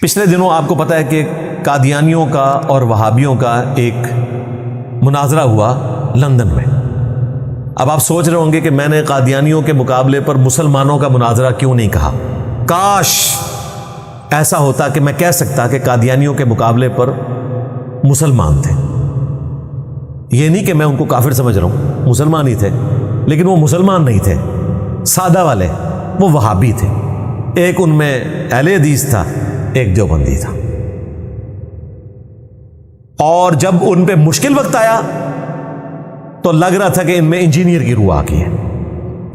پچھلے دنوں آپ کو پتہ ہے کہ قادیانیوں کا اور وہابیوں کا ایک مناظرہ ہوا لندن میں۔ اب آپ سوچ رہے ہوں گے کہ میں نے قادیانیوں کے مقابلے پر مسلمانوں کا مناظرہ کیوں نہیں کہا۔ کاش ایسا ہوتا کہ میں کہہ سکتا کہ قادیانیوں کے مقابلے پر مسلمان تھے۔ یہ نہیں کہ میں ان کو کافر سمجھ رہا ہوں، مسلمان ہی تھے، لیکن وہ مسلمان نہیں تھے، سادہ والے، وہ وہابی تھے۔ ایک ان میں اہل حدیث تھا، ایک دیوبندی تھا، اور جب ان پہ مشکل وقت آیا تو لگ رہا تھا کہ ان میں انجینئر کی روح آ گئی ہے۔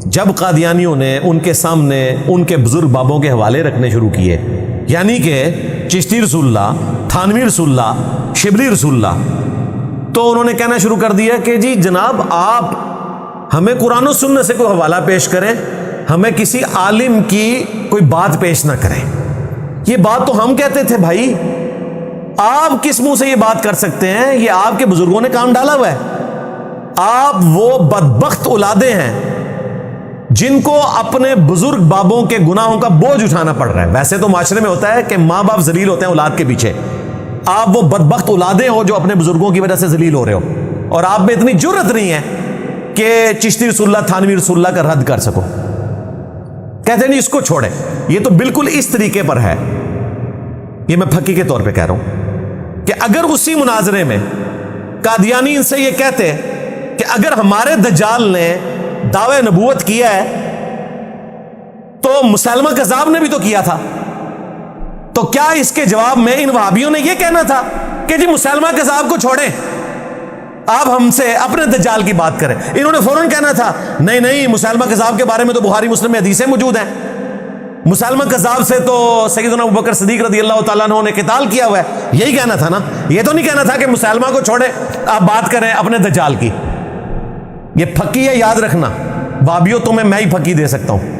جب قادیانیوں نے ان کے سامنے ان کے بزرگ بابوں کے حوالے رکھنے شروع کیے، یعنی کہ چشتی رسول اللہ، تھانوی رسول اللہ، شبلی رسول اللہ، تو انہوں نے کہنا شروع کر دیا کہ جی جناب آپ ہمیں قرآن و سنت سے کوئی حوالہ پیش کریں، ہمیں کسی عالم کی کوئی بات پیش نہ کریں۔ یہ بات تو ہم کہتے تھے بھائی، آپ کس منہ سے یہ بات کر سکتے ہیں؟ یہ آپ کے بزرگوں نے کام ڈالا ہوا ہے۔ آپ وہ بدبخت اولادیں ہیں جن کو اپنے بزرگ بابوں کے گناہوں کا بوجھ اٹھانا پڑ رہا ہے۔ ویسے تو معاشرے میں ہوتا ہے کہ ماں باپ ذلیل ہوتے ہیں اولاد کے پیچھے، آپ وہ بدبخت اولادیں ہو جو اپنے بزرگوں کی وجہ سے ذلیل ہو رہے ہو، اور آپ میں اتنی جرت نہیں ہے کہ چشتی رسول اللہ، تھانوی رسول اللہ کا رد کر سکو۔ کہتے ہیں نہیں اس کو چھوڑے، یہ تو بالکل اس طریقے پر ہے۔ یہ میں پھکی کے طور پہ کہہ رہا ہوں کہ اگر اسی مناظرے میں قادیانی ان سے یہ کہتے کہ اگر ہمارے دجال نے دعوی نبوت کیا ہے تو مسلمہ کذاب نے بھی تو کیا تھا، تو کیا اس کے جواب میں ان وہابیوں نے یہ کہنا تھا کہ جی مسلمہ کذاب کو چھوڑیں، آپ ہم سے اپنے دجال کی بات کریں؟ انہوں نے فوراً کہنا تھا نہیں نہیں، مسلمہ کذاب کے بارے میں تو بخاری مسلم میں حدیثیں موجود ہیں، مسلمہ کذاب سے تو سیدنا ابوبکر صدیق رضی اللہ تعالیٰ عنہ نے قتال کیا ہوا ہے۔ یہی کہنا تھا نا، یہ تو نہیں کہنا تھا کہ مسلمہ کو چھوڑے، آپ بات کریں اپنے دجال کی۔ یہ پھکی ہے، یاد رکھنا بابیو، تمہیں میں ہی پھکی دے سکتا ہوں۔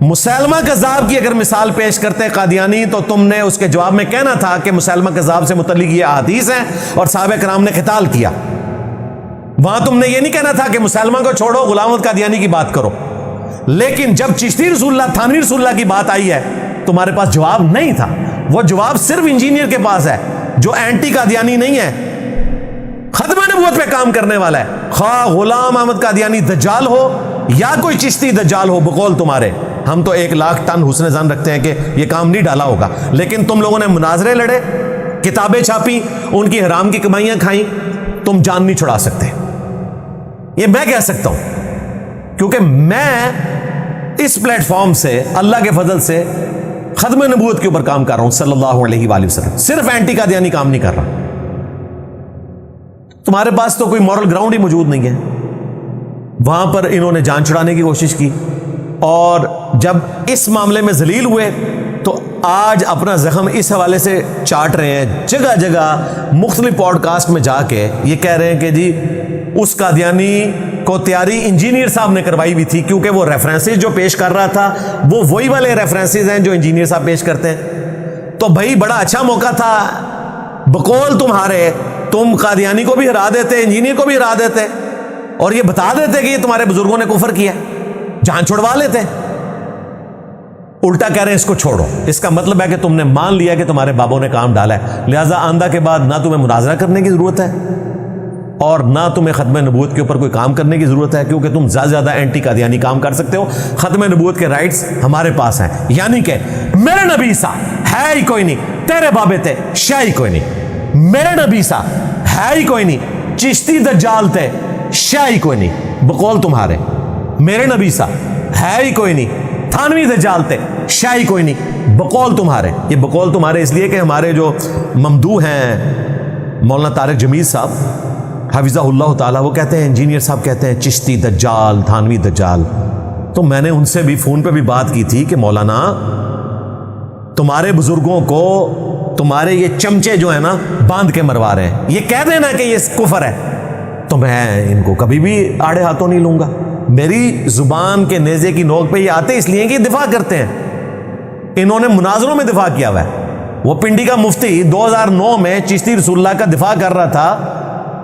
مسلمہ کذاب کی اگر مثال پیش کرتے قادیانی تو تم نے اس کے جواب میں کہنا تھا کہ مسلمہ کذاب سے متعلق یہ احادیث ہیں اور صحابہ کرام نے قتال کیا۔ وہاں تم نے یہ نہیں کہنا تھا کہ مسلمہ کو چھوڑو، غلام احمد قادیانی کی بات کرو۔ لیکن جب چشتی رسول اللہ، تھانوی رسول اللہ کی بات آئی ہے، تمہارے پاس جواب نہیں تھا۔ وہ جواب صرف انجینئر کے پاس ہے جو اینٹی قادیانی نہیں ہے، ختم نبوت پہ کام کرنے والا ہے، خواہ غلام احمد قادیانی دجال ہو یا کوئی چشتی دجال ہو۔ بقول تمہارے، ہم تو 1,00,000 ٹن حسن زن رکھتے ہیں کہ یہ کام نہیں ڈالا ہوگا، لیکن تم لوگوں نے مناظرے لڑے، کتابیں چھاپی، ان کی حرام کی کمائیاں کھائیں، تم جان نہیں چھڑا سکتے۔ یہ میں کہہ سکتا ہوں کیونکہ میں اس پلیٹ فارم سے اللہ کے فضل سے ختم نبوت کے اوپر کام کر رہا ہوں صلی اللہ علیہ وآلہ وسلم، صرف اینٹی قادیانی کام نہیں کر رہا۔ تمہارے پاس تو کوئی مورل گراؤنڈ ہی موجود نہیں ہے۔ وہاں پر انہوں نے جان چھڑانے کی کوشش کی، اور جب اس معاملے میں ذلیل ہوئے تو آج اپنا زخم اس حوالے سے چاٹ رہے ہیں، جگہ جگہ مختلف پوڈ کاسٹ میں جا کے یہ کہہ رہے ہیں کہ جی اس قادیانی کو تیاری انجینئر صاحب نے کروائی ہوئی تھی، کیونکہ وہ ریفرنسز جو پیش کر رہا تھا وہ وہی والے ریفرنسز ہیں جو انجینئر صاحب پیش کرتے ہیں۔ تو بھائی بڑا اچھا موقع تھا، بقول تمہارے تم قادیانی کو بھی ہرا دیتے، انجینئر کو بھی ہرا دیتے، اور یہ بتا دیتے کہ یہ تمہارے بزرگوں نے کفر کیا، جان چھڑوا لیتے۔ الٹا کہہ رہے ہیں اس کو چھوڑو۔ اس کا مطلب ہے کہ تم نے مان لیا کہ تمہارے بابوں نے کام ڈالا ہے، لہذا آندہ کے بعد نہ تمہیں مناظرہ کرنے کی ضرورت ہے اور نہ تمہیں ختم نبوت کے اوپر کوئی کام کرنے کی ضرورت ہے، کیونکہ تم زیادہ زیادہ اینٹی قادیانی کام کر سکتے ہو۔ ختم نبوت کے رائٹس ہمارے پاس ہیں، یعنی کہ میرے نبی سا ہے ہی کوئی نہیں، تیرے بابے تھے شاہ ہی کوئی نہیں، میرے نبی سا ہے ہی کوئی نہیں، چشتی دجال تھے شاہ ہی کوئی نہیں، بقول تمہارے میرے نبی سا ہے ہی کوئی نہیں، تھانوی دجال تھے شاہ ہی کوئی نہیں، بقول تمہارے۔ یہ بقول تمہارے اس لیے کہ ہمارے جو ممدوح ہیں مولانا طارق جمیل صاحب حفظہ اللہ تعالیٰ، وہ کہتے ہیں، انجینئر صاحب کہتے ہیں چشتی دجال، تھانوی دجال۔ تو میں نے ان سے بھی فون پہ بھی بات کی تھی کہ مولانا تمہارے بزرگوں کو تمہارے یہ چمچے جو ہیں نا باندھ کے مروا رہے ہیں، یہ کہہ دینا کہ یہ کفر ہے تو میں ان کو کبھی بھی آڑے ہاتھوں نہیں لوں گا۔ میری زبان کے نیزے کی نوک پہ یہ آتے اس لیے کہ دفاع کرتے ہیں، انہوں نے مناظروں میں دفاع کیا ہوا ہے۔ وہ پنڈی کا مفتی 2009 میں چشتی رسول اللہ کا دفاع کر رہا تھا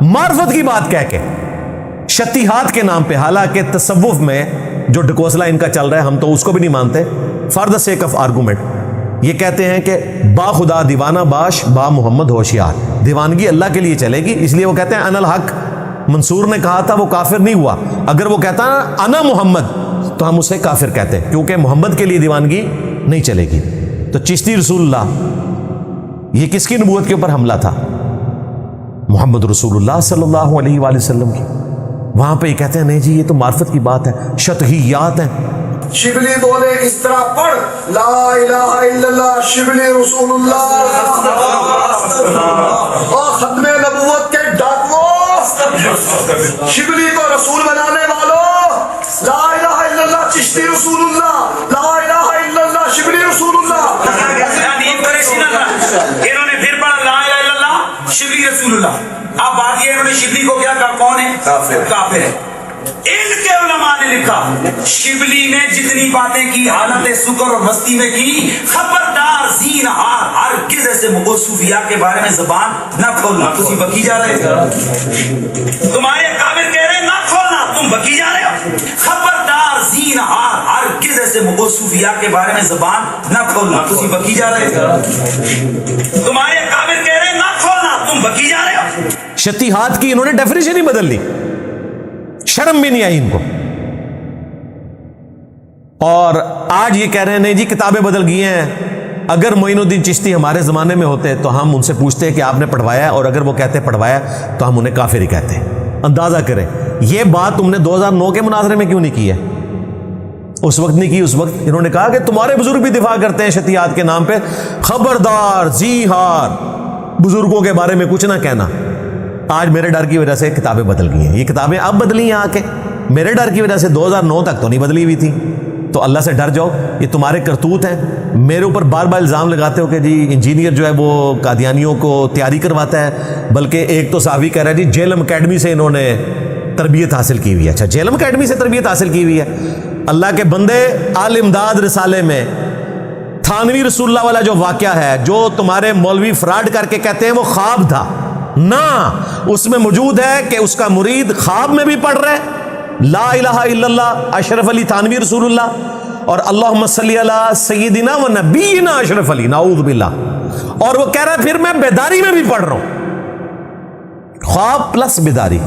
معرفت کی بات کہہ کے، شتیہات کے نام پہ، حالانکہ تصوف میں جو ڈکوسلا ان کا چل رہا ہے ہم تو اس کو بھی نہیں مانتے، for the sake of argument. یہ کہتے ہیں کہ با خدا دیوانہ باش با محمد ہوشیار، دیوانگی اللہ کے لیے چلے گی، اس لیے وہ کہتے ہیں انا الحق۔ منصور نے کہا تھا وہ کافر نہیں ہوا، اگر وہ کہتا نا انا محمد تو ہم اسے کافر کہتے ہیں، کیونکہ محمد کے لیے دیوانگی نہیں چلے گی۔ تو چشتی رسول اللہ، یہ کس کی نبوت کے اوپر حملہ تھا؟ محمد رسول اللہ صلی اللہ علیہ وآلہ وسلم کی۔ وہاں پہ یہ کہتے ہیں نہیں جی یہ تو معرفت کی بات ہے، شطحیات ہیں۔ شبلی بولے اس طرح پڑھ لا الہ الا اللہ شبلی رسول اللہ، اور ختم نبوت کے ڈاکووں، شبلی کو رسول بنانے والوں، لا الہ الا اللہ چشتی رسول اللہ، لا الہ الا اللہ شبلی رسول اللہ۔ انہوں نے پھر پڑھا لا الہ الا اللہ شبلی رسول اللہ۔ اب بات یہ انہوں نے شبلی کو کیا کہا؟ کون ہے؟ کافر ہے۔ ان کے علماء نے لکھا شبلی نے جتنی باتیں کی حالت سکر اور مستی میں کی، خبردار زینہار ہرگز ایسے صوفیاء کے بارے میں زبان نہ کھولنا۔ تم بکی جا رہے ہو، تمہارے کافر کہہ رہے ہیں نہ کھولنا، تم بکی جا رہے ہو۔ خبردار زینہار ہرگز ایسے صوفیاء کے بارے میں زبان نہ کھولنا۔ تم بکی جا رہے ہو، تمہارے کافر کہہ رہے ہیں نہ کھولنا، تم بکی جا رہے ہو۔ شتیہات کی انہوں نے ڈیفینیشن ہی بدل لی، شرم بھی نہیں آئی ان کو۔ اور آج یہ کہہ رہے ہیں نہیں جی کتابیں بدل گئی ہیں، اگر معین الدین چشتی ہمارے زمانے میں ہوتے تو ہم ان سے پوچھتے کہ آپ نے پڑھوایا، اور اگر وہ کہتے پڑھوایا تو ہم انہیں کافر ہی کہتے ہیں۔ اندازہ کریں یہ بات تم نے 2009 کے مناظرے میں کیوں نہیں کی ہے؟ اس وقت نہیں کی۔ اس وقت انہوں نے کہا کہ تمہارے بزرگ بھی دفاع کرتے ہیں شتیہات کے نام پہ، خبردار زیہار بزرگوں کے بارے میں کچھ نہ کہنا۔ آج میرے ڈر کی وجہ سے کتابیں بدل گئی ہیں، یہ کتابیں اب بدلی ہیں آ کے، میرے ڈر کی وجہ سے 2009 تک تو نہیں بدلی ہوئی تھی۔ تو اللہ سے ڈر جاؤ، یہ تمہارے کرتوت ہیں۔ میرے اوپر بار بار الزام لگاتے ہو کہ جی انجینئر جو ہے وہ قادیانیوں کو تیاری کرواتا ہے، بلکہ ایک تو صحافی کہہ رہا ہے جی جیلم اکیڈمی سے انہوں نے تربیت حاصل کی ہوئی ہے۔ اچھا جیلم اکیڈمی سے تربیت حاصل کی ہوئی ہے؟ اللہ کے بندے آل امداد رسالے میں تھانوی رسول اللہ والا جو واقعہ ہے، جو تمہارے مولوی فراڈ کر کے کہتے ہیں وہ خواب تھا، نہ اس میں موجود ہے کہ اس کا مرید خواب میں بھی پڑھ رہا ہے لا الہ الا اللہ اشرف علی تھانوی رسول اللہ، اور اللہم صلی علی سیدنا و نبینا اشرف علی، نعوذ باللہ، اور وہ کہہ رہا ہے پھر میں بیداری میں بھی پڑھ رہا ہوں، خواب پلس بیداری،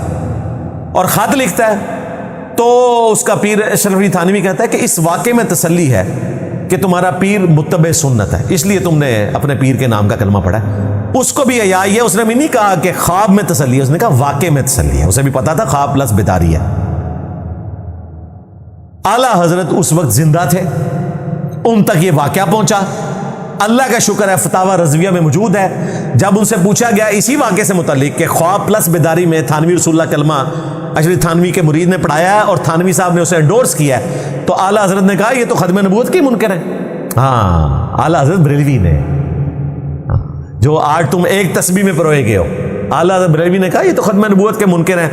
اور خط لکھتا ہے۔ تو اس کا پیر اشرف علی تھانوی کہتا ہے کہ اس واقعے میں تسلی ہے کہ تمہارا پیر متبع سنت ہے، اس لیے تم نے اپنے پیر کے نام کا کلمہ پڑھا ہے۔ اس کو بھی حیا ہے، اس نے بھی نہیں کہا کہ خواب میں تسلی ہے، اس نے کہا واقعے میں تسلی ہے، اسے بھی پتا تھا خواب پلس بیداری ہے۔ اعلیٰ حضرت اس وقت زندہ تھے، ان تک یہ واقعہ پہنچا، اللہ کا شکر ہے فتاوی رضویہ میں موجود ہے۔ جب ان سے پوچھا گیا اسی واقعے سے متعلق کہ خواب پلس بیداری میں تھانوی رسول اللہ کلمہ اشرف تھانوی کے مرید نے پڑھایا ہے اور تھانوی صاحب نے اسے انڈورس کیا ہے، تو اعلیٰ حضرت نے کہا یہ تو ختم نبوت کی منکر ہے۔ ہاں اعلیٰ حضرت بریلوی نے، جو آج تم ایک تسبیح میں پروئے گئے ہو، اعلیٰ حضرت بریلوی نے کہا یہ تو ختم نبوت کے منکر ہیں۔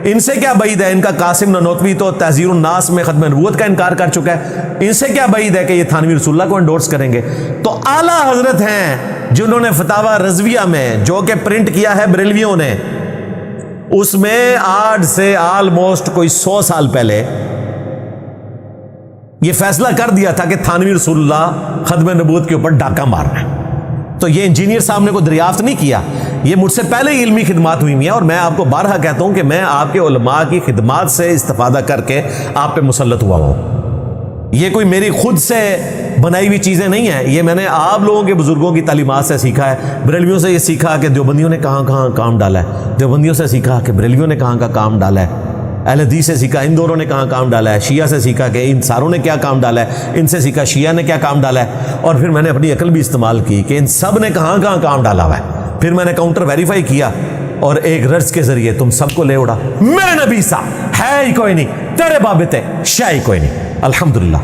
ان سے کیا بعید ہے، ان کا قاسم نانوتوی تو تحذیر الناس میں ختم نبوت کا انکار کر چکا ہے، ان سے کیا بعید ہے کہ یہ تھانوی رسول اللہ کو انڈورس کریں گے؟ تو اعلیٰ حضرت ہیں جنہوں نے فتاوی رضویہ میں، جو کہ پرنٹ کیا ہے بریلویوں نے، اس میں آج سے آلموسٹ کوئی 100 سال پہلے یہ فیصلہ کر دیا تھا کہ تھانوی رسول اللہ ختم نبوت کے اوپر ڈاکہ مارنا ہے۔ تو یہ انجینئر صاحب نے کوئی دریافت نہیں کیا، یہ مجھ سے پہلے ہی علمی خدمات ہوئی ہیں، اور میں آپ کو بارہا کہتا ہوں کہ میں آپ کے علماء کی خدمات سے استفادہ کر کے آپ پہ مسلط ہوا ہوں۔ یہ کوئی میری خود سے بنائی ہوئی چیزیں نہیں ہیں، یہ میں نے آپ لوگوں کے بزرگوں کی تعلیمات سے سیکھا ہے۔ بریلویوں سے یہ سیکھا کہ دیوبندیوں نے کہاں کہاں کام ڈالا ہے، دیوبندیوں سے سیکھا کہ بریلویوں نے کہاں کا کام ڈالا ہے، اہل حدیث سے سیکھا ان دونوں نے کہاں کام ڈالا ہے، شیعہ سے سیکھا کہ ان ساروں نے کیا کام ڈالا ہے، ان سے سیکھا شیعہ نے کیا کام ڈالا ہے، اور پھر میں نے اپنی عقل بھی استعمال کی کہ ان سب نے کہاں کہاں کام ڈالا ہوا ہے، پھر میں نے کاؤنٹر ویریفائی کیا، اور ایک ررز کے ذریعے تم سب کو لے اڑا۔ میرے نبی صاحب ہے ہی کوئی نہیں، تیرے بابت ہے شے ہی کوئی نہیں، الحمدللہ۔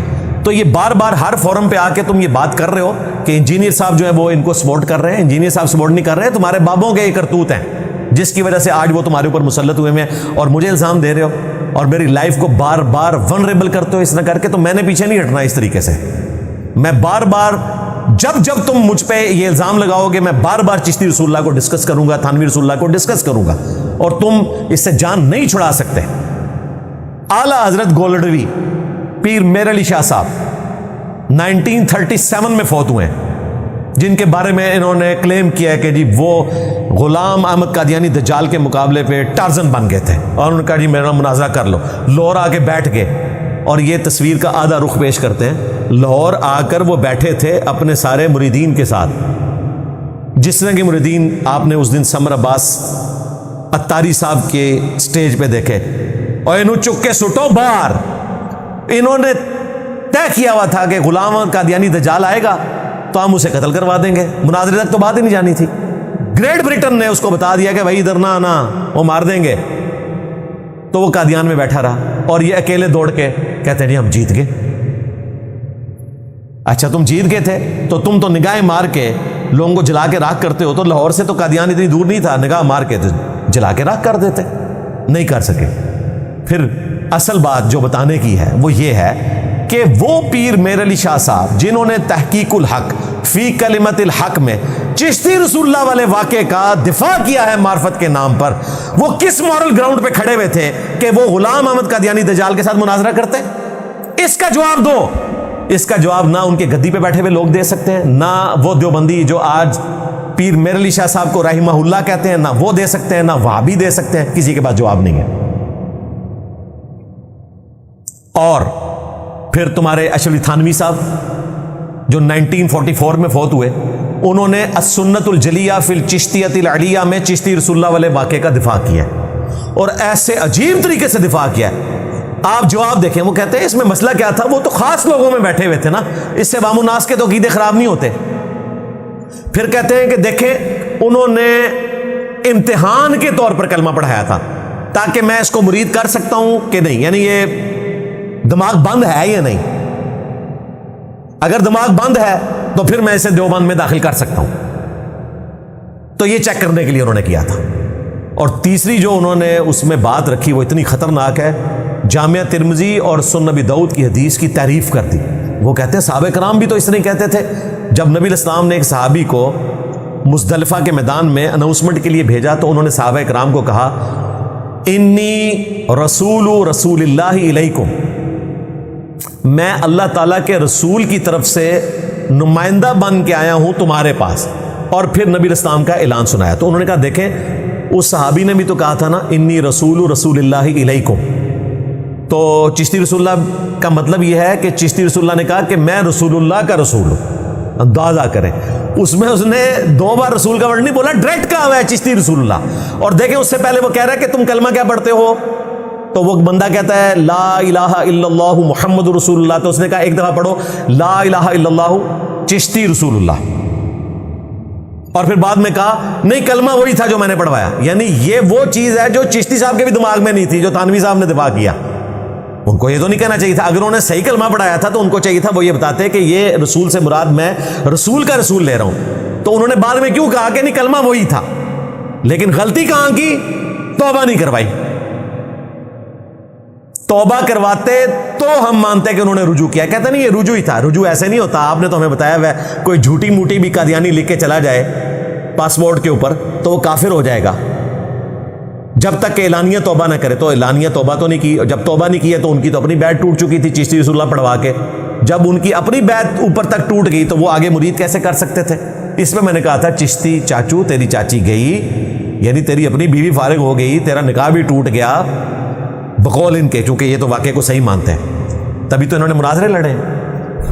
تو یہ بار بار ہر فورم پہ آ کے تم یہ بات کر رہے ہو کہ انجینئر صاحب جو ہے وہ ان کو سپورٹ کر رہے ہیں، انجینئر صاحب سپورٹ نہیں کر رہے ہیں، تمہارے بابوں کے یہ کرتوت ہیں جس کی وجہ سے آج وہ تمہارے اوپر مسلط ہوئے ہیں اور مجھے الزام دے رہے ہو، اور میری لائف کو بار بار ونریبل کرتے ہو اس طرح کر کے۔ تو میں نے پیچھے نہیں ہٹنا اس طریقے سے، میں بار بار جب تم مجھ پہ یہ الزام لگاؤ گے میں بار بار چشتی رسول اللہ کو ڈسکس کروں گا، تھانوی رسول اللہ کو ڈسکس کروں گا، اور تم اس سے جان نہیں چھڑا سکتے۔ اعلیٰ حضرت گولڈوی پیر میر علی شاہ صاحب 1937 میں فوت ہوئے ہیں، جن کے بارے میں انہوں نے کلیم کیا ہے کہ جی وہ غلام احمد قادیانی دجال کے مقابلے پہ ٹارزن بن گئے تھے، اور انہوں نے کہا جی میرا مناظرہ کر لو۔ لاہور آ کے بیٹھ گئے، اور یہ تصویر کا آدھا رخ پیش کرتے ہیں۔ لاہور آ کر وہ بیٹھے تھے اپنے سارے مریدین کے ساتھ، جس طرح کے مریدین آپ نے اس دن سمر عباس اتاری صاحب کے سٹیج پہ دیکھے، اور انہوں چک کے سٹو باہر۔ انہوں نے طے کیا ہوا تھا کہ غلام احمد قادیانی دجال آئے گا تو ہم اسے قتل کروا دیں گے، مناظرے تک تو بات ہی نہیں جانی تھی۔ گریٹ برٹن نے اس کو بتا دیا کہ بھائی ادھر نہ آنا، وہ مار دیں گے، تو وہ قادیان میں بیٹھا رہا، اور یہ اکیلے دوڑ کے کہتے ہیں جی ہم جیت گئے۔ اچھا تم جیت گئے تھے تو تم تو نگاہیں مار کے لوگوں کو جلا کے راکھ کرتے ہو، تو لاہور سے تو قادیان اتنی دور نہیں تھا، نگاہ مار کے تو جلا کے راکھ کر دیتے، نہیں کر سکے۔ پھر اصل بات جو بتانے کی ہے وہ یہ ہے کہ وہ پیر میر علی شاہ صاحب جنہوں نے تحقیق الحق فی کلمت الحق میں چشتی رسول اللہ والے واقعے کا دفاع کیا ہے معرفت کے نام پر، وہ کس مورل گراؤنڈ پہ کھڑے ہوئے تھے کہ وہ غلام احمد قادیانی دجال کے ساتھ مناظرہ کرتے؟ اس کا جواب دو۔ اس کا جواب نہ ان کے گدی پہ بیٹھے ہوئے لوگ دے سکتے ہیں، نہ وہ دیوبندی جو آج پیر میر علی شاہ صاحب کو رحمہ اللہ کہتے ہیں، نہ وہ دے سکتے ہیں، نہ وہابی دے سکتے ہیں، کسی کے پاس جواب نہیں ہے۔ اور پھر تمہارے اشرف علی تھانوی صاحب جو 1944 میں فوت ہوئے، انہوں نے السنت الجلیہ فی الچشتیۃ العلیہ میں چشتی رسول اللہ والے واقعے کا دفاع کیا ہے، اور ایسے عجیب طریقے سے دفاع کیا ہے۔ آپ جواب دیکھیں، وہ کہتے ہیں اس میں مسئلہ کیا تھا، وہ تو خاص لوگوں میں بیٹھے ہوئے تھے نا، اس سے عوام الناس کے تو عقیدے خراب نہیں ہوتے۔ پھر کہتے ہیں کہ دیکھیں انہوں نے امتحان کے طور پر کلمہ پڑھایا تھا تاکہ میں اس کو مرید کر سکتا ہوں کہ نہیں، یعنی یہ دماغ بند ہے یا نہیں۔ اگر دماغ بند ہے تو پھر میں اسے دیوبند میں داخل کر سکتا ہوں، تو یہ چیک کرنے کے لیے انہوں نے کیا تھا۔ اور تیسری جو انہوں نے اس میں بات رکھی وہ اتنی خطرناک ہے، جامعہ ترمذی اور سنن نبی داؤد کی حدیث کی تعریف کر دی۔ وہ کہتے ہیں صحابہ کرام بھی تو اس طرح کہتے تھے۔ جب نبی علیہ السلام نے ایک صحابی کو مزدلفہ کے میدان میں اناؤنسمنٹ کے لیے بھیجا تو انہوں نے صحابہ کرام کو کہا انی رسول اللہ علیکم، میں اللہ تعالیٰ کے رسول کی طرف سے نمائندہ بن کے آیا ہوں تمہارے پاس۔ اور پھر نبی علیہ السلام کا اعلان سنایا تو انہوں نے کہا دیکھیں اس صحابی نے بھی تو کہا تھا نا انی رسول اللہ علیکم، تو چشتی رسول اللہ کا مطلب یہ ہے کہ چشتی رسول اللہ نے کہا کہ میں رسول اللہ کا رسول ہوں۔ اندازہ کریں، اس میں اس نے 2 بار رسول کا ورڈ نہیں بولا، ڈائریکٹ کہا ہوا ہے چشتی رسول اللہ۔ اور دیکھیں اس سے پہلے وہ کہہ رہا ہے کہ تم کلمہ کیا پڑھتے ہو، تو وہ بندہ کہتا ہے لا الہ الا اللہ محمد رسول اللہ، تو اس نے کہا ایک دفعہ پڑھو لا الہ الا اللہ چشتی رسول اللہ، اور پھر بعد میں کہا نہیں کلمہ وہی تھا جو میں نے پڑھوایا۔ یعنی یہ وہ چیز ہے جو چشتی صاحب کے بھی دماغ میں نہیں تھی، جو تھانوی صاحب نے دفاع کیا۔ ان کو یہ تو نہیں کہنا چاہیے تھا، اگر انہوں نے صحیح کلمہ پڑھایا تھا تو ان کو چاہیے تھا وہ یہ بتاتے کہ یہ رسول سے مراد میں رسول کا رسول لے رہا ہوں، تو انہوں نے بعد میں کیوں کہا کہ نہیں کلمہ وہی تھا، لیکن غلطی کہاں کی، توبہ نہیں کروائی۔ توبہ کرواتے تو ہم مانتے کہ انہوں نے رجوع کیا، کہتے نہیں یہ رجوع ہی تھا۔ رجوع ایسے نہیں ہوتا، آپ نے تو ہمیں بتایا ہوا ہے کوئی جھوٹی موٹی بھی قادیانی لکھ کے چلا جائے پاسپورٹ کے اوپر تو وہ کافر ہو جائے گا جب تک کہ اعلانیہ توبہ نہ کرے۔ تو اعلانیہ توبہ تو نہیں کی، جب توبہ نہیں کی ہے تو ان کی تو اپنی بیعت ٹوٹ چکی تھی چشتی رسول اللہ پڑھوا کے، جب ان کی اپنی بیعت اوپر تک ٹوٹ گئی تو وہ آگے مرید کیسے کر سکتے تھے۔ اس میں نے کہا تھا چشتی چاچو تیری چاچی گئی، یعنی تیری اپنی بیوی فارغ ہو گئی، تیرا نکاح بھی ٹوٹ گیا بقول ان کے، چونکہ یہ تو واقعے کو صحیح مانتے ہیں، تبھی تو انہوں نے مناظرے لڑے۔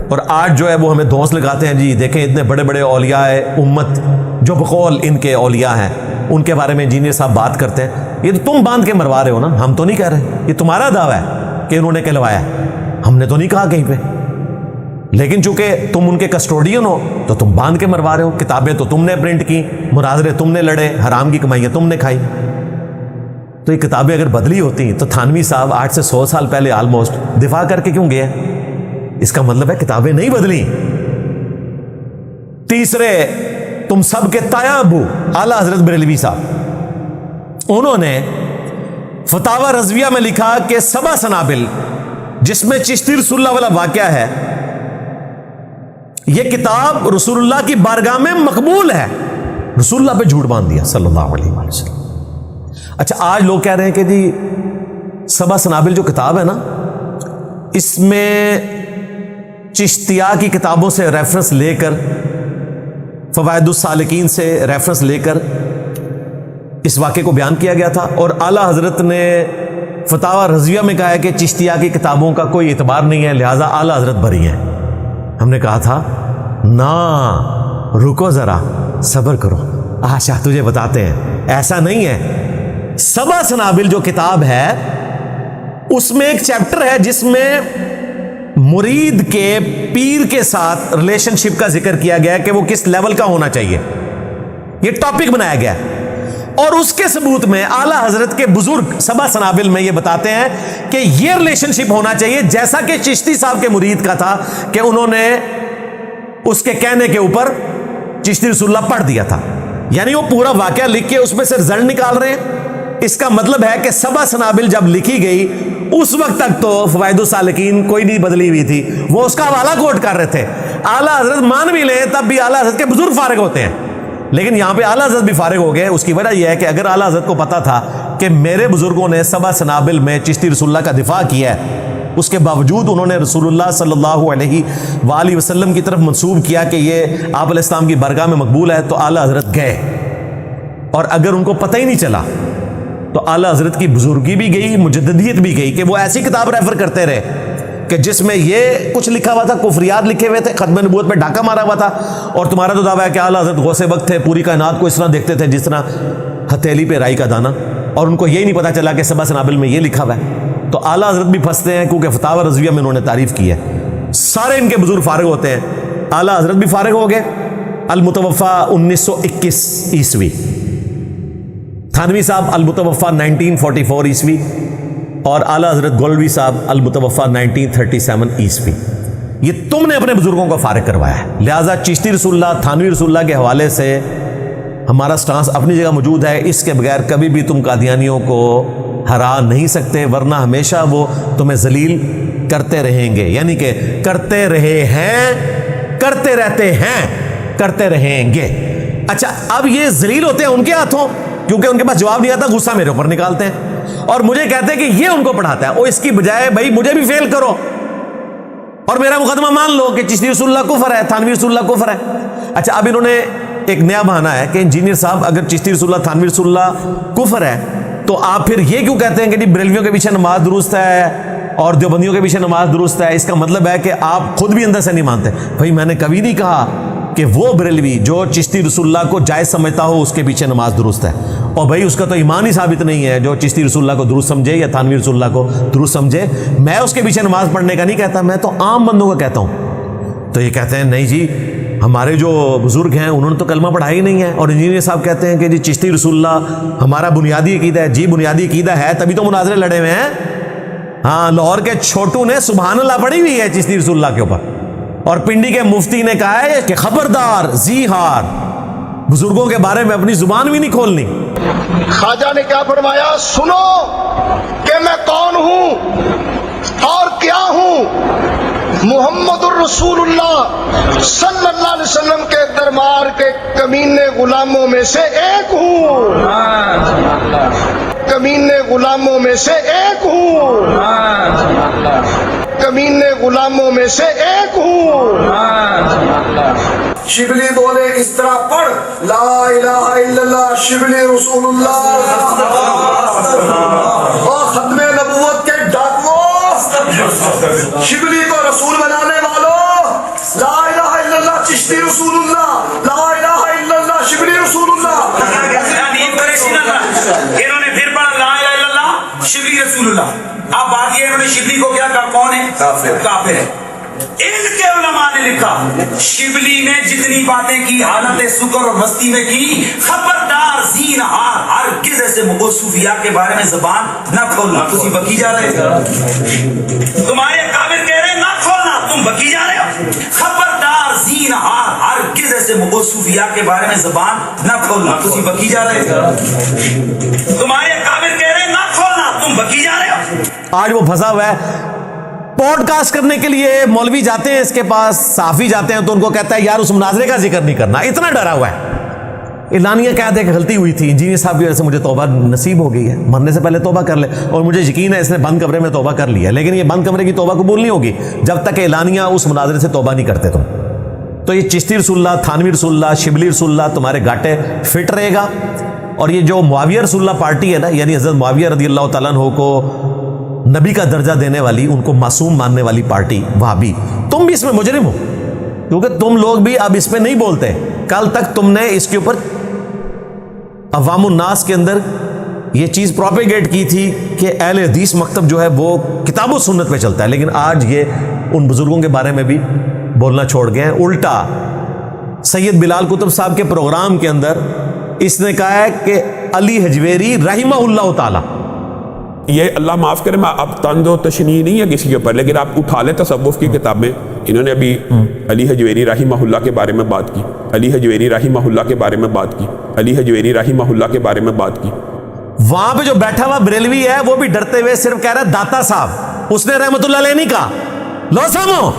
اور آج جو ہے وہ ہمیں دوست لگاتے ہیں، جی دیکھیں اتنے بڑے بڑے اولیاء امت جو بقول ان کے اولیاء ہیں ان کے بارے میں انجینئر صاحب بات کرتے ہیں، یہ تو تم باندھ کے مروا رہے ہو نا، ہم تو نہیں کہہ رہے، یہ تمہارا دعویٰ ہے کہ انہوں نے کہلوایا، ہم نے تو نہیں کہا کہیں پہ، لیکن چونکہ تم ان کے کسٹوڈین ہو تو تم باندھ کے مروا رہے ہو۔ کتابیں تو تم نے پرنٹ کی، مناظرے تم نے لڑے، حرام کی کمائیاں تم نے کھائی۔ تو یہ کتابیں اگر بدلی ہوتی تو تھانوی صاحب 8 سے 100 سال پہلے آلموسٹ دفاع کر کے کیوں گئے؟ اس کا مطلب ہے کتابیں نہیں بدلی۔ تیسرے تم سب کے تایا ابو اعلیٰ حضرت بریلوی صاحب، انہوں نے فتاوی رضویہ میں لکھا کہ 7 سنابل جس میں چشتی رسول اللہ والا واقعہ ہے، یہ کتاب رسول اللہ کی بارگاہ میں مقبول ہے۔ رسول اللہ پہ جھوٹ باندھ دیا صلی اللہ علیہ وسلم۔ اچھا آج لوگ کہہ رہے ہیں کہ جی 7 سنابل جو کتاب ہے نا، اس میں چشتیہ کی کتابوں سے ریفرنس لے کر فوائد السالکین سے ریفرنس لے کر اس واقعے کو بیان کیا گیا تھا، اور اعلیٰ حضرت نے فتاوی رضویہ میں کہا ہے کہ چشتیہ کی کتابوں کا کوئی اعتبار نہیں ہے، لہٰذا اعلیٰ حضرت بری ہیں۔ ہم نے کہا تھا نا، رکو ذرا، صبر کرو، آشا تجھے بتاتے ہیں ایسا نہیں ہے۔ سبع سنابل جو کتاب ہے اس میں ایک چیپٹر ہے جس میں مرید کے پیر کے ساتھ ریلیشن شپ کا ذکر کیا گیا ہے کہ وہ کس لیول کا ہونا چاہیے، یہ ٹاپک بنایا گیا ہے، اور اس کے ثبوت میں اعلیٰ حضرت کے بزرگ سبع سنابل میں یہ بتاتے ہیں کہ یہ ریلیشن شپ ہونا چاہیے جیسا کہ چشتی صاحب کے مرید کا تھا، کہ انہوں نے اس کے کہنے کے اوپر چشتی رسول اللہ پڑھ دیا تھا، یعنی وہ پورا واقعہ لکھ کے اس میں سے رزلٹ نکال رہے ہیں۔ اس کا مطلب ہے کہ سبع سنابل جب لکھی گئی اس وقت تک تو فوائد السالکین کوئی نہیں بدلی ہوئی تھی، وہ اس کا حوالہ کوٹ کر رہے تھے۔ اعلیٰ حضرت مان بھی لیں تب بھی اعلیٰ حضرت کے بزرگ فارغ ہوتے ہیں، لیکن یہاں پہ اعلیٰ حضرت بھی فارغ ہو گئے۔ اس کی وجہ یہ ہے کہ اگر اعلیٰ حضرت کو پتا تھا کہ میرے بزرگوں نے سبع سنابل میں چشتی رسول اللہ کا دفاع کیا ہے، اس کے باوجود انہوں نے رسول اللہ صلی اللہ علیہ وآلہ وسلم کی طرف منسوب کیا کہ یہ آپ علیہ السلام کی برگاہ میں مقبول ہے، تو اعلیٰ حضرت گئے۔ اور اگر ان کو پتہ ہی نہیں چلا تو اعلیٰ حضرت کی بزرگی بھی گئی، مجددیت بھی گئی، کہ وہ ایسی کتاب ریفر کرتے رہے کہ جس میں یہ کچھ لکھا ہوا تھا، کفریات لکھے ہوئے تھے، ختم نبوت پہ ڈاکہ مارا ہوا تھا، اور تمہارا تو دعویٰ ہے کہ اعلیٰ حضرت غوث وقت تھے، پوری کائنات کو اس طرح دیکھتے تھے جس طرح ہتھیلی پہ رائی کا دانہ، اور ان کو یہی نہیں پتا چلا کہ سبع سنابل میں یہ لکھا ہوا ہے۔ تو اعلیٰ حضرت بھی پھنستے ہیں کیونکہ فتاوی رضویہ میں انہوں نے تعریف کی ہے۔ سارے ان کے بزرگ فارغ ہوتے ہیں، اعلیٰ حضرت بھی فارغ ہو گئے۔ المتوفا 1921 عیسوی، تھانوی صاحب المتوفا 1944 عیسوی، اور اعلیٰ حضرت گولوی صاحب المتوفا 1937 عیسوی۔ یہ تم نے اپنے بزرگوں کو فارغ کروایا ہے، لہٰذا چشتی رسول اللہ، تھانوی رسول اللہ کے حوالے سے ہمارا سٹانس اپنی جگہ موجود ہے، اس کے بغیر کبھی بھی تم قادیانیوں کو ہرا نہیں سکتے، ورنہ ہمیشہ وہ تمہیں ذلیل کرتے رہیں گے، یعنی کہ کرتے رہے ہیں، کرتے رہتے ہیں، کرتے رہیں گے۔ اچھا، اب یہ ذلیل ہوتے ہیں ان کے ہاتھوں، کیونکہ ان کے پاس جواب نہیں آتا، غصہ میرے اوپر نکالتے ہیں اور مجھے کہتے ہیں کہ یہ ان کو پڑھاتا ہے۔ اور اس کی بجائے بھائی مجھے بھی فیل کرو اور میرا مقدمہ مان لو کہ چشتی رسول اللہ کفر ہے، تھانوی رسول اللہ کفر ہے۔ اچھا، اب انہوں نے ایک نیا بہانہ ہے کہ انجینئر صاحب اگر چشتی رسول اللہ، تھانوی رسول اللہ کفر ہے تو آپ پھر یہ کیوں کہتے ہیں کہ بریلویوں کے پیچھے نماز درست ہے اور دیوبندیوں کے پیچھے نماز درست ہے؟ اس کا مطلب ہے کہ آپ خود بھی اندر سے نہیں مانتے۔ بھائی میں نے کبھی نہیں کہا کہ وہ بریلوی جو چشتی رسول اللہ کو جائز سمجھتا ہو اس کے پیچھے نماز درست ہے، اور بھائی اس کا تو ایمان ہی ثابت نہیں ہے جو چشتی رسول اللہ کو درست سمجھے یا تھانوی رسول اللہ کو درست سمجھے۔ میں اس کے پیچھے نماز پڑھنے کا نہیں کہتا، میں تو عام بندوں کا کہتا ہوں۔ تو یہ کہتے ہیں نہیں جی، ہمارے جو بزرگ ہیں انہوں نے تو کلمہ پڑھا ہی نہیں ہے، اور انجینئر صاحب کہتے ہیں کہ جی چشتی رسول اللہ ہمارا بنیادی عقیدہ ہے۔ جی بنیادی عقیدہ ہے تبھی تو مناظرے لڑے ہوئے ہیں۔ ہاں، لاہور کے چھوٹو نے سبحان اللہ پڑھی ہوئی ہے چشتی رسول اللہ کے اوپر، اور پنڈی کے مفتی نے کہا ہے کہ خبردار زیہار، بزرگوں کے بارے میں اپنی زبان بھی نہیں کھولنی۔ خواجہ نے کیا فرمایا؟ سنو کہ میں کون ہوں اور کیا ہوں۔ محمد الرسول اللہ صلی اللہ علیہ وسلم کے دربار کے کمینے غلاموں میں سے ایک ہوں، کمینے غلاموں میں سے ایک ہوں، کمینے غلاموں میں سے ایک ہوں۔ شبلی بولے اس طرح پڑھ، لا الہ الا اللہ شبلی رسول اللہ۔ اور ختم نبوت کے ڈاکووں، شبلی کو رسول بنانے والوں، لا الہ الا اللہ چشتی رسول اللہ، لا الہ الا اللہ شبلی رسول اللہ۔ انہوں نے پھر پڑھا لا الہ الا اللہ شبلی رسول اللہ۔ اب بات یہ، انہوں نے شبلی کو کیا کہا؟ کون ہے؟ کافر ہے۔ ان کے علماء نے لکھا شبلی نے جتنی باتیں کی حالت سکر اور مستی میں کی، خبردار زینہار ہرگز ایسے صوفیاء کے بارے میں زبان نہ کھولنا۔ تم بکی جا رہے ہو، تمہارے کافر کہہ رہے نہ کھولنا، تم بکی جا رہے ہو۔ خبردار زینہار ہرگز ایسے صوفیاء کے بارے میں زبان نہ کھولنا۔ تم بکی جا رہے ہو، تمہارے کافر کہہ رہے نہ کھولنا، تم بکی جا رہے ہو۔ آج وہ پھنسا ہوا ہے، پوڈ کاسٹ کرنے کے لیے مولوی جاتے ہیں اس کے پاس، صحافی جاتے ہیں تو ان کو کہتا ہے یار اس مناظرے کا ذکر نہیں کرنا، اتنا ڈرا ہوا ہے۔ اعلانیہ کہتے ہیں کہ غلطی ہوئی تھی، انجینئر صاحب کی وجہ سے مجھے توبہ نصیب ہو گئی ہے، مرنے سے پہلے توبہ کر لے، اور مجھے یقین ہے اس نے بند کمرے میں توبہ کر لیا، لیکن یہ بند کمرے کی توبہ قبول نہیں ہوگی جب تک اعلانیہ اس مناظرے سے توبہ نہیں کرتے تم۔ تو یہ چشتی رسول اللہ، تھانوی رسول اللہ، شبلی رسول اللہ تمہارے گاٹے فٹ رہے گا. اور یہ جو معاویہ رسول اللہ پارٹی ہے نا، یعنی حضرت معاویہ رضی اللہ تعالیٰ عنہ کو نبی کا درجہ دینے والی، ان کو معصوم ماننے والی پارٹی وہابی، تم بھی اس میں مجرم ہو، کیونکہ تم لوگ بھی اب اس پہ نہیں بولتے. کل تک تم نے اس کے اوپر عوام الناس کے اندر یہ چیز پروپیگیٹ کی تھی کہ اہل حدیث مکتب جو ہے وہ کتاب و سنت پہ چلتا ہے، لیکن آج یہ ان بزرگوں کے بارے میں بھی بولنا چھوڑ گئے ہیں. الٹا سید بلال کتب صاحب کے پروگرام کے اندر اس نے کہا ہے کہ علی حجویری رحمہ اللہ تعالی، یہ اللہ معاف کرے، میں اب طنز و تشنیع نہیں ہے کسی کے اوپر، لیکن آپ اٹھا لیں تصوف کی کتابیں، انہوں نے ابھی علی حجویری رحمہ اللہ کے بارے میں بات کی، علی حجویری رحمہ اللہ کے بارے میں بات کی، علی حجویری رحمہ اللہ کے بارے میں بات کی. وہاں پہ جو بیٹھا ہوا بریلوی ہے وہ بھی ڈرتے ہوئے صرف کہہ رہا ہے داتا صاحب، اس نے رحمت اللہ علیہ نہیں کہا. لو سامو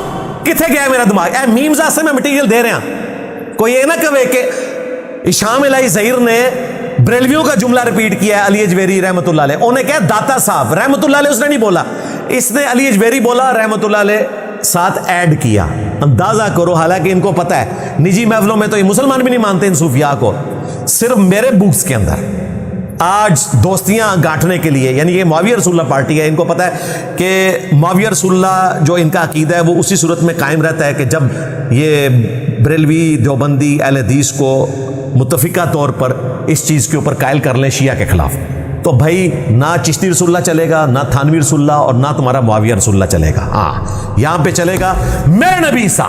کتنے گیا میرا دماغ، اے میمز سے میں مٹیریل دے رہے ہیں. کوئی یہ نہ کہے کہ شام الہی ظہیر نے بریلویوں کا جملہ ریپیٹ کیا ہے علی اجویری رحمت اللہ علیہ، انہیں کہا داتا صاحب، رحمت اللہ علیہ اس نے نہیں بولا، اس نے علی اجویری بولا، رحمت اللہ علیہ ساتھ ایڈ کیا. اندازہ کرو، حالانکہ ان کو پتہ ہے نجی محفلوں میں تو یہ مسلمان بھی نہیں مانتے ان صوفیاء کو، صرف میرے بکس کے اندر آج دوستیاں گانٹنے کے لیے، یعنی یہ معاویہ رسول اللہ پارٹی ہے، ان کو پتہ ہے کہ معاویہ رسول اللہ جو ان کا عقیدہ ہے وہ اسی صورت میں قائم رہتا ہے کہ جب یہ بریلوی دیوبندی اہل حدیث کو متفقہ طور پر اس چیز کے اوپر قائل کر لیں شیعہ کے خلاف. تو بھائی نہ چشتی رسول اللہ چلے گا، نہ تھانوی رسول اللہ، اور نہ تمہارا معاویہ رسول اللہ چلے گا. ہاں یہاں پہ چلے گا میرے نبی سا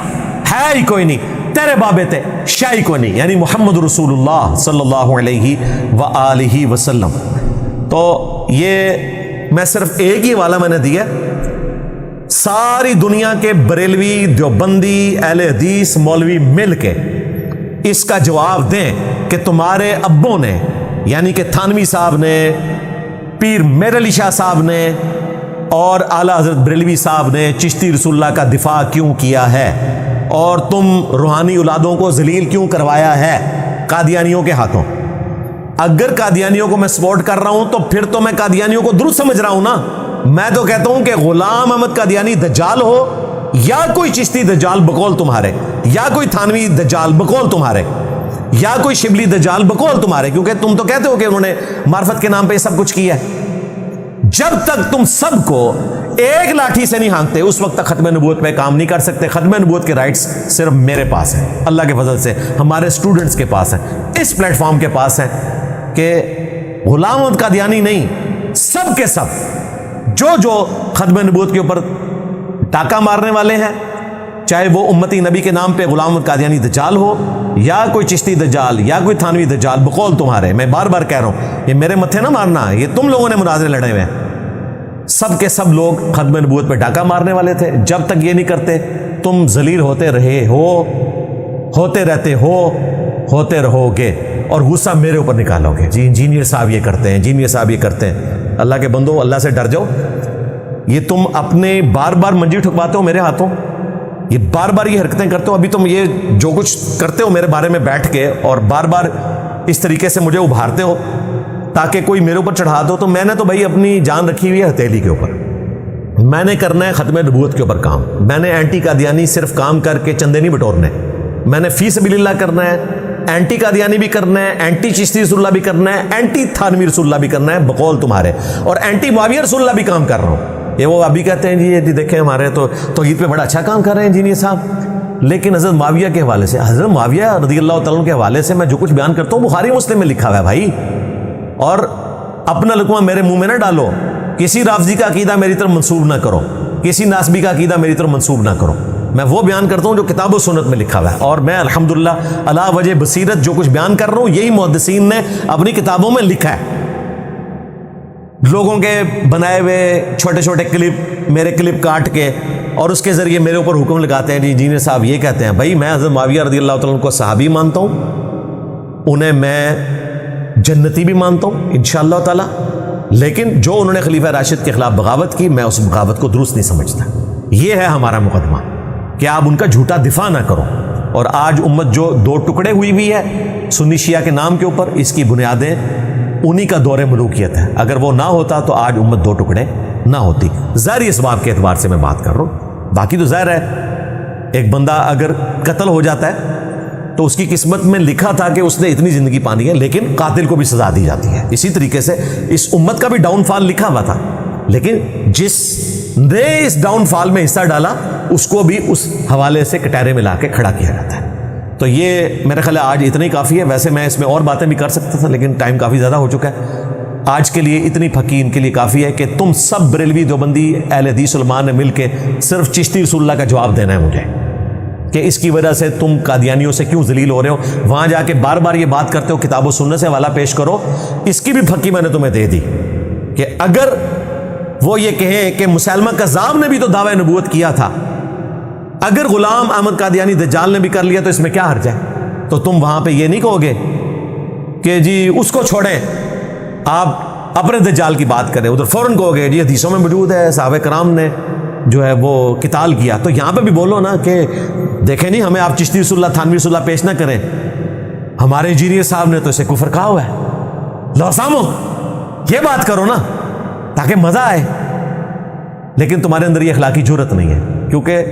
ہے ہی کوئی نہیں، تیرے بابے تے شاہی کوئی نہیں، یعنی محمد رسول اللہ صلی اللہ علیہ وآلہ وسلم. تو یہ میں صرف ایک ہی حوالہ میں نے دیا، ساری دنیا کے بریلوی دیوبندی اہل حدیث مولوی مل کے اس کا جواب دیں کہ تمہارے ابوں نے، یعنی کہ تھانوی صاحب نے، پیر میر علی شاہ صاحب نے اور اعلیٰ حضرت بریلوی صاحب نے چشتی رسول اللہ کا دفاع کیوں کیا ہے، اور تم روحانی اولادوں کو ذلیل کیوں کروایا ہے قادیانیوں کے ہاتھوں. اگر قادیانیوں کو میں سپورٹ کر رہا ہوں تو پھر تو میں قادیانیوں کو درست سمجھ رہا ہوں نا. میں تو کہتا ہوں کہ غلام احمد قادیانی دجال ہو، یا کوئی چشتی دجال بقول تمہارے، یا کوئی تھانوی دجال بقول تمہارے، یا کوئی شبلی دجال بقول تمہارے، کیونکہ تم تو کہتے ہو کہ انہوں نے معرفت کے نام پہ یہ سب کچھ کیا ہے. جب تک تم سب کو ایک لاٹھی سے نہیں ہانکتے اس وقت تک ختم نبوت پہ کام نہیں کر سکتے. ختم نبوت کے رائٹس صرف میرے پاس ہیں، اللہ کے فضل سے ہمارے اسٹوڈنٹس کے پاس ہیں، اس پلیٹ فارم کے پاس ہیں، کہ غلام احمد قادیانی نہیں، سب کے سب جو ختم نبوت کے اوپر ٹاکا مارنے والے ہیں، چاہے وہ امتی نبی کے نام پہ غلام احمد قادیانی دجال ہو، یا کوئی چشتی دجال، یا کوئی تھانوی دجال بقول تمہارے. میں بار بار کہہ رہا ہوں، یہ میرے متھے نہ مارنا، یہ تم لوگوں نے مناظرے لڑے ہوئے ہیں. سب کے سب لوگ ختم نبوت پہ ڈاکہ مارنے والے تھے. جب تک یہ نہیں کرتے تم ذلیل ہوتے رہے ہو، ہوتے رہتے ہو، ہوتے رہو گے، اور غصہ میرے اوپر نکالو گے. جی انجینئر صاحب یہ کرتے ہیں، انجینئر صاحب یہ کرتے ہیں. اللہ کے بندو، اللہ سے ڈر جاؤ. یہ تم اپنے بار بار منجی ٹھکواتے ہو میرے ہاتھوں، یہ بار بار یہ حرکتیں کرتے ہو. ابھی تم یہ جو کچھ کرتے ہو میرے بارے میں بیٹھ کے، اور بار بار اس طریقے سے مجھے ابھارتے ہو تاکہ کوئی میرے اوپر چڑھا دو، تو میں نے تو بھائی اپنی جان رکھی ہوئی ہے ہتھیلی کے اوپر. میں نے کرنا ہے ختم نبوت کے اوپر کام. میں نے اینٹی قادیانی صرف کام کر کے چندے نہیں بٹورنے، میں نے فی سبیل اللہ کرنا ہے، اینٹی قادیانی بھی کرنا ہے، اینٹی چشتی رسول اللہ بھی کرنا ہے، اینٹی تھانوی رسول اللہ بھی کرنا ہے بقول تمہارے، اور اینٹی معاویہ رسول اللہ بھی کام کر رہا ہوں. یہ وہ ابھی کہتے ہیں جی یہ دیکھیں ہمارے تو توحید پہ بڑا اچھا کام کر رہے ہیں انجینئر صاحب، لیکن حضرت معاویہ کے حوالے سے، حضرت معاویہ رضی اللہ تعالیٰ کے حوالے سے میں جو کچھ بیان کرتا ہوں بخاری مسلم میں لکھا ہوا ہے بھائی. اور اپنا لقمہ میرے منہ میں نہ ڈالو، کسی رافضی کا عقیدہ میری طرف منسوب نہ کرو، کسی ناسبی کا عقیدہ میری طرف منسوب نہ کرو. میں وہ بیان کرتا ہوں جو کتاب و سنت میں لکھا ہوا ہے، اور میں الحمدللہ علی وجہ بصیرت جو کچھ بیان کر رہا ہوں یہی محدثین نے اپنی کتابوں میں لکھا ہے. لوگوں کے بنائے ہوئے چھوٹے چھوٹے کلپ، میرے کلپ کاٹ کے، اور اس کے ذریعے میرے اوپر حکم لگاتے ہیں. جی انجینئر صاحب یہ کہتے ہیں. بھائی میں حضرت معاویہ رضی اللہ تعالیٰ کو صحابی مانتا ہوں، انہیں میں جنتی بھی مانتا ہوں انشاءاللہ تعالیٰ، لیکن جو انہوں نے خلیفہ راشد کے خلاف بغاوت کی، میں اس بغاوت کو درست نہیں سمجھتا. یہ ہے ہمارا مقدمہ کہ آپ ان کا جھوٹا دفاع نہ کرو. اور آج امت جو دو ٹکڑے ہوئی ہے سنی شیعہ کے نام کے اوپر، اس کی بنیادیں انہی کا دور ملوکیت ہے. اگر وہ نہ ہوتا تو آج امت دو ٹکڑے نہ ہوتی. ظاہری اسباب کے اعتبار سے میں بات کر رہا ہوں، باقی تو ظاہر ہے ایک بندہ اگر قتل ہو جاتا ہے تو اس کی قسمت میں لکھا تھا کہ اس نے اتنی زندگی پانی ہے، لیکن قاتل کو بھی سزا دی جاتی ہے۔ اسی طریقے سے اس امت کا بھی ڈاؤن فال لکھا ہوا تھا، لیکن جس نے اس ڈاؤن فال میں حصہ ڈالا اس کو بھی اس حوالے سے کٹہرے میں لا کے کھڑا کیا جاتا ہے۔ تو یہ میرا خیال ہے آج اتنا ہی کافی ہے۔ ویسے میں اس میں اور باتیں بھی کر سکتا تھا، لیکن ٹائم کافی زیادہ ہو چکا ہے۔ آج کے لیے اتنی پھکی ان کے لیے کافی ہے کہ تم سب بریلوی دیوبندی اہل حدیث علماء نے مل کے صرف چشتی رسول اللہ کا جواب دینا ہے مجھے، کہ اس کی وجہ سے تم قادیانیوں سے کیوں ذلیل ہو رہے ہو۔ وہاں جا کے بار بار یہ بات کرتے ہو کتاب و سنت سے حوالہ پیش کرو، اس کی بھی پھکی میں نے تمہیں دے دی کہ اگر وہ یہ کہیں کہ مسلمہ کذاب نے بھی تو دعوی نبوت کیا تھا، اگر غلام احمد قادیانی دجال نے بھی کر لیا تو اس میں کیا حرج ہے؟ تو تم وہاں پہ یہ نہیں کہو گے کہ جی اس کو چھوڑیں، آپ اپنے دجال کی بات کریں، ادھر فوراً کہو گے جی حدیثوں میں موجود ہے صحابہ کرام نے جو ہے وہ قتال کیا۔ تو یہاں پہ بھی بولو نا کہ دیکھیں نہیں ہمیں آپ چشتی رسول اللہ تھانوی رسول اللہ پیش نہ کریں، ہمارے انجینئر صاحب نے تو اسے کفر کہا ہوا ہے، لو سامو یہ بات کرو نا تاکہ مزہ آئے۔ لیکن تمہارے اندر یہ اخلاقی جرت نہیں ہے، کیونکہ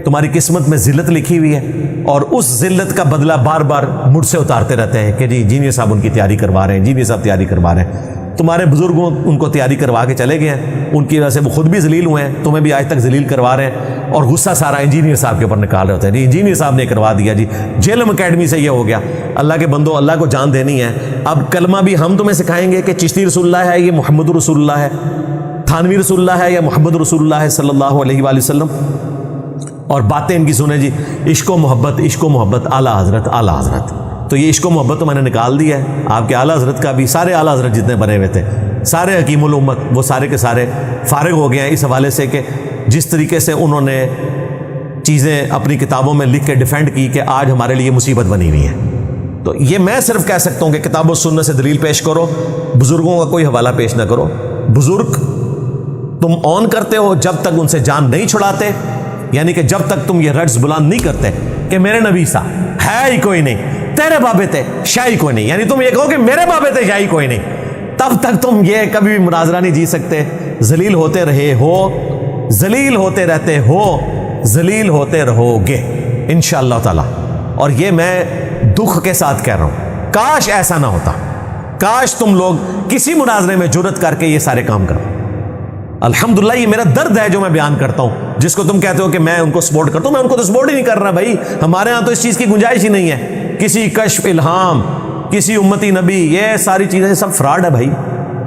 تمہاری قسمت میں ذلت لکھی ہوئی ہے، اور اس ذلت کا بدلہ بار بار مجھ سے اتارتے رہتے ہیں کہ جی انجینئر صاحب ان کی تیاری کروا رہے ہیں، انجینئر صاحب تیاری کروا رہے ہیں۔ تمہارے بزرگوں ان کو تیاری کروا کے چلے گئے ہیں، ان کی وجہ سے وہ خود بھی ذلیل ہوئے ہیں، تمہیں بھی آج تک ذلیل کروا رہے ہیں، اور غصہ سارا انجینئر صاحب کے اوپر نکال رہے ہوتے ہیں، جی انجینئر صاحب نے کروا دیا، جی جیلم اکیڈمی سے یہ ہو گیا۔ اللہ کے بندو، اللہ کو جان دینی ہے۔ اب کلمہ بھی ہم تمہیں سکھائیں گے کہ چشتی رسول اللہ ہے، یہ محمد رسول اللہ ہے، تھانوی رسول اللہ ہے یا محمد رسول اللہ ہے صلی اللہ علیہ وآلہ وسلم، اور باتیں ان کی سنیں جی عشق و محبت اعلیٰ حضرت اعلیٰ حضرت۔ تو یہ عشق و محبت تو میں نے نکال دی ہے، آپ کے اعلیٰ حضرت کا بھی، سارے اعلیٰ حضرت جتنے بنے ہوئے تھے، سارے حکیم الامت، وہ سارے کے سارے فارغ ہو گئے ہیں اس حوالے سے کہ جس طریقے سے انہوں نے چیزیں اپنی کتابوں میں لکھ کے ڈیفینڈ کی کہ آج ہمارے لیے مصیبت بنی ہوئی ہے۔ تو یہ میں صرف کہہ سکتا ہوں کہ کتاب و سنت سے دلیل پیش کرو، بزرگوں کا کوئی حوالہ پیش نہ کرو۔ بزرگ تم آن کرتے ہو جب تک ان سے جان نہیں چھڑاتے، یعنی کہ جب تک تم یہ رٹس بلند نہیں کرتے کہ میرے نبی سا ہے ہی کوئی نہیں، تیرے بابے تھے شاہ ہی کوئی نہیں، یعنی تم یہ کہو کہ میرے بابے تھے شاہ ہی کوئی نہیں، تب تک تم یہ کبھی بھی مناظرہ نہیں جی سکتے۔ ذلیل ہوتے رہے ہو، ذلیل ہوتے رہتے ہو، ذلیل ہوتے رہو گے انشاءاللہ تعالی۔ اور یہ میں دکھ کے ساتھ کہہ رہا ہوں، کاش ایسا نہ ہوتا، کاش تم لوگ کسی مناظرے میں جرت کر کے یہ سارے کام کرو۔ الحمدللہ یہ میرا درد ہے جو میں بیان کرتا ہوں، جس کو تم کہتے ہو کہ میں ان کو سپورٹ کرتا ہوں، میں ان کو تو سپورٹ ہی نہیں کر رہا بھائی، ہمارے ہاں تو اس چیز کی گنجائش ہی نہیں ہے۔ کسی کشف الہام، کسی امتی نبی، یہ ساری چیزیں سب فراڈ ہے بھائی۔